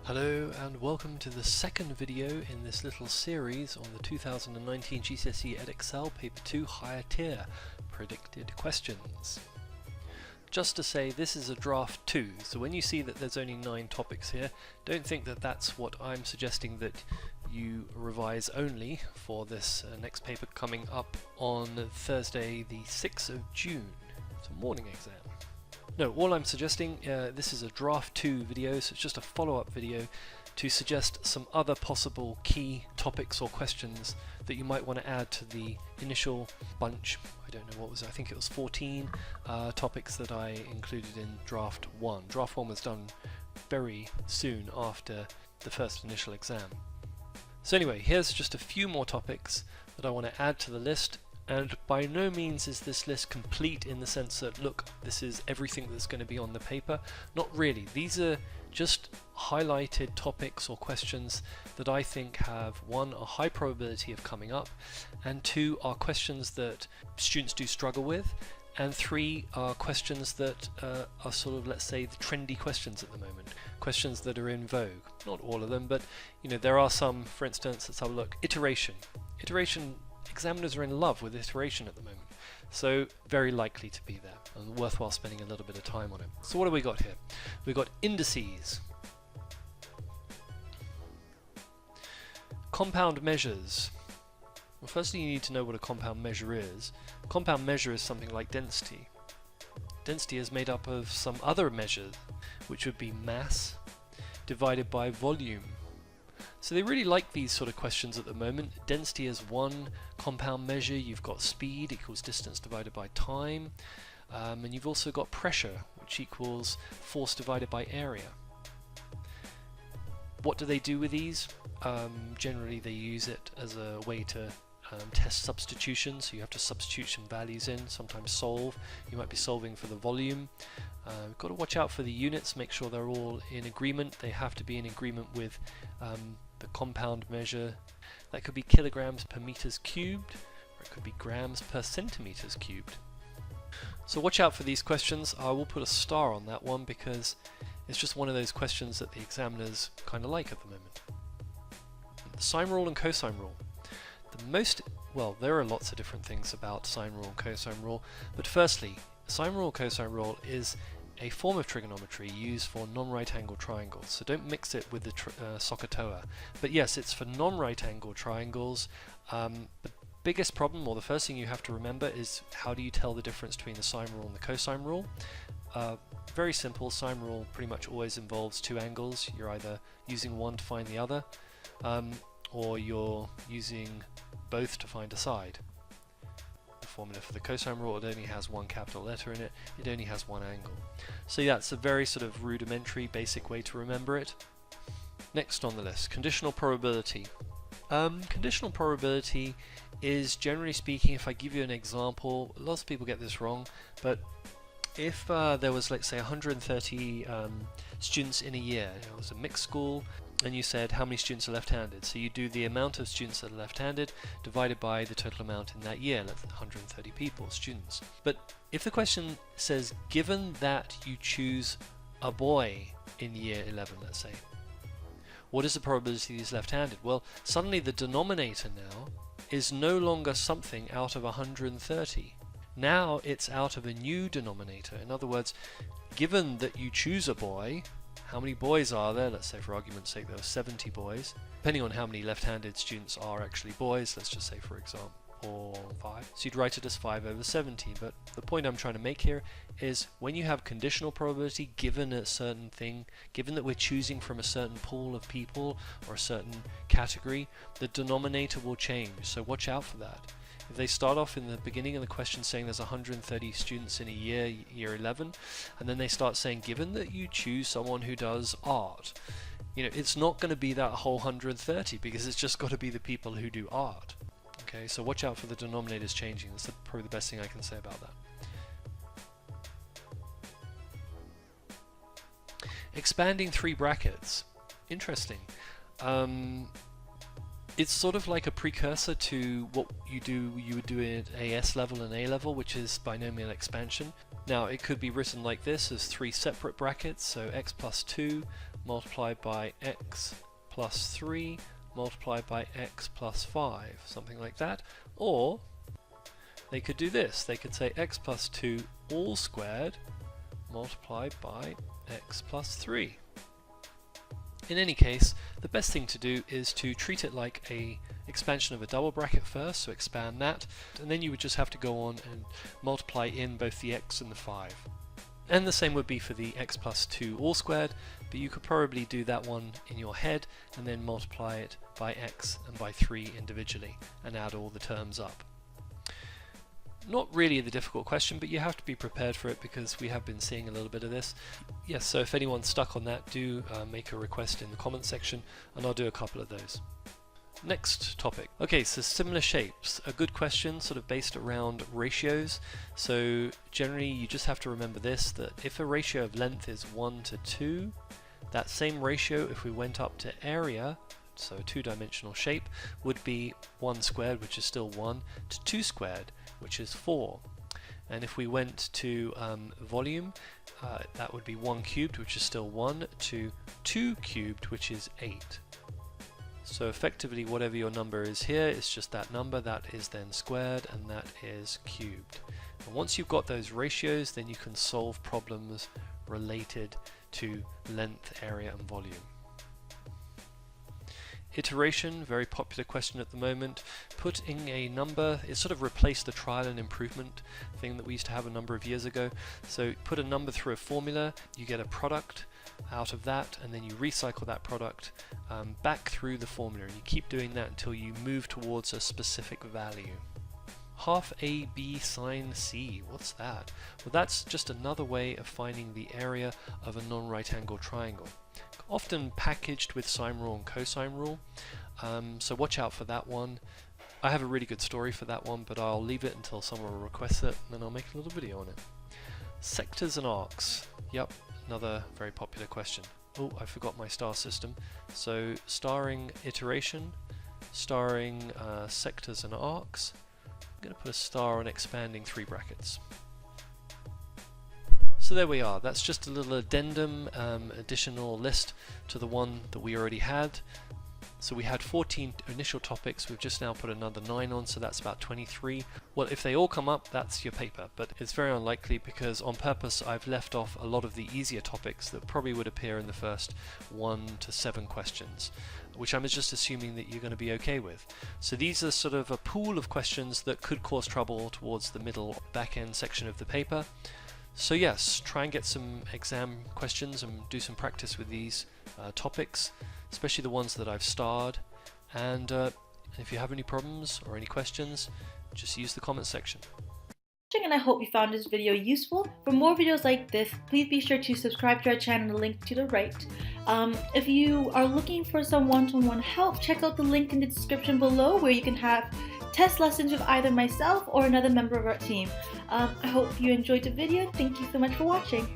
Hello and welcome to the second video in this little series on the 2019 GCSE EDEXCEL Paper 2 Higher Tier Predicted Questions. Just to say, this is a draft 2, so when you see that there's only 9 topics here, don't think that that's what I'm suggesting that you revise only for this next paper coming up on Thursday the 6th of June. It's a morning exam. No, all I'm suggesting, this is a draft 2 video, so it's just a follow-up video to suggest some other possible key topics or questions that you might want to add to the initial bunch. I don't know what was it, I think it was 14 topics that I included in draft 1. Draft 1 was done very soon after the first initial exam. So anyway, here's just a few more topics that I want to add to the list. And by no means is this list complete in the sense that, look, this is everything that's going to be on the paper. Not really. These are just highlighted topics or questions that I think have, one, a high probability of coming up, and two, are questions that students do struggle with, and three, are questions that are sort of, let's say, the trendy questions at the moment. Questions that are in vogue. Not all of them, but you know, there are some. For instance, let's have a look. Iteration. Examiners are in love with iteration at the moment, so very likely to be there and worthwhile spending a little bit of time on it. So what do we got here? We've got indices, compound measures. Well, firstly you need to know what a compound measure is. A compound measure is something like density. Density is made up of some other measures, which would be mass divided by volume. So they really like these sort of questions at the moment. Density is one compound measure, you've got speed equals distance divided by time, and you've also got pressure, which equals force divided by area. What do they do with these? Generally they use it as a way to test substitution, so you have to substitute some values in, sometimes solve. You might be solving for the volume. You've got to watch out for the units, make sure they're all in agreement. They have to be in agreement with the compound measure. That could be kilograms per meters cubed, or it could be grams per centimeters cubed. So watch out for these questions. I will put a star on that one because it's just one of those questions that the examiners kind of like at the moment. The sine rule and cosine rule. Well, there are lots of different things about sine rule and cosine rule, but firstly, sine rule and cosine rule is a form of trigonometry used for non-right angle triangles, so don't mix it with the SOHCAHTOA. But yes, it's for non-right angle triangles. The biggest problem, or the first thing you have to remember, is how do you tell the difference between the sine rule and the cosine rule? Very simple. Sine rule pretty much always involves two angles. You're either using one to find the other, or you're using both to find a side. The formula for the cosine rule, it only has one capital letter in it, it only has one angle. So yeah, it's a very sort of rudimentary, basic way to remember it. Next on the list, conditional probability. Conditional probability is, generally speaking, if I give you an example, lots of people get this wrong, but if there was, let's say, 130 students in a year, it was a mixed school, and you said how many students are left-handed, so you do the amount of students that are left-handed divided by the total amount in that year, that's 130 people, students. But if the question says, given that you choose a boy in year 11, let's say, what is the probability he's left-handed? Well, suddenly the denominator now is no longer something out of 130. Now it's out of a new denominator. In other words, given that you choose a boy, how many boys are there? Let's say for argument's sake there are 70 boys. Depending on how many left-handed students are actually boys, let's just say for example 5. So you'd write it as 5 over 70, but the point I'm trying to make here is when you have conditional probability given a certain thing, given that we're choosing from a certain pool of people or a certain category, the denominator will change, so watch out for that. If they start off in the beginning of the question saying there's 130 students in a year, year 11, and then they start saying given that you choose someone who does art, you know, it's not going to be that whole 130 because it's just got to be the people who do art. Okay, so watch out for the denominators changing. That's probably the best thing I can say about that. Expanding three brackets. Interesting. It's sort of like a precursor to what you would do at AS level and A level, which is binomial expansion. Now it could be written like this as three separate brackets, so x plus 2 multiplied by x plus 3 multiplied by x plus 5, something like that. Or they could do this. They could say x plus 2 all squared multiplied by x plus 3. In any case, the best thing to do is to treat it like a expansion of a double bracket first, so expand that, and then you would just have to go on and multiply in both the x and the 5. And the same would be for the x plus 2 all squared, but you could probably do that one in your head and then multiply it by x and by 3 individually and add all the terms up. Not really the difficult question, but you have to be prepared for it because we have been seeing a little bit of this. Yes, so if anyone's stuck on that, do make a request in the comment section and I'll do a couple of those. Next topic. Okay, so similar shapes. A good question sort of based around ratios. So generally you just have to remember this, that if a ratio of length is 1 to 2, that same ratio, if we went up to area, so a two-dimensional shape, would be 1 squared, which is still 1, to 2 squared, which is 4. And if we went to volume, that would be 1 cubed, which is still 1, to 2 cubed, which is 8. So effectively whatever your number is here is just that number, that is then squared and that is cubed. And once you've got those ratios, then you can solve problems related to length, area and volume. Iteration, very popular question at the moment. Putting a number, it sort of replaced the trial and improvement thing that we used to have a number of years ago. So put a number through a formula, you get a product out of that, and then you recycle that product back through the formula, and you keep doing that until you move towards a specific value. Half AB sine C, what's that? Well, that's just another way of finding the area of a non-right angled triangle. Often packaged with sine rule and cosine rule, so watch out for that one. I have a really good story for that one, but I'll leave it until someone requests it and then I'll make a little video on it. Sectors and arcs, yep, another very popular question. Oh, I forgot my star system. So starring iteration, starring sectors and arcs. I'm going to put a star on expanding 3 brackets. So there we are, that's just a little addendum, additional list to the one that we already had. So we had 14 initial topics, we've just now put another 9 on, so that's about 23. Well, if they all come up, that's your paper, but it's very unlikely because on purpose I've left off a lot of the easier topics that probably would appear in the first 1 to 7 questions, which I'm just assuming that you're going to be okay with. So these are sort of a pool of questions that could cause trouble towards the middle back end section of the paper. So yes, try and get some exam questions and do some practice with these topics, especially the ones that I've starred. And if you have any problems or any questions, just use the comment section. And I hope you found this video useful. For more videos like this, please be sure to subscribe to our channel, the link to the right. If you are looking for some one-to-one help, check out the link in the description below where you can have test lessons with either myself or another member of our team. I hope you enjoyed the video. Thank you so much for watching.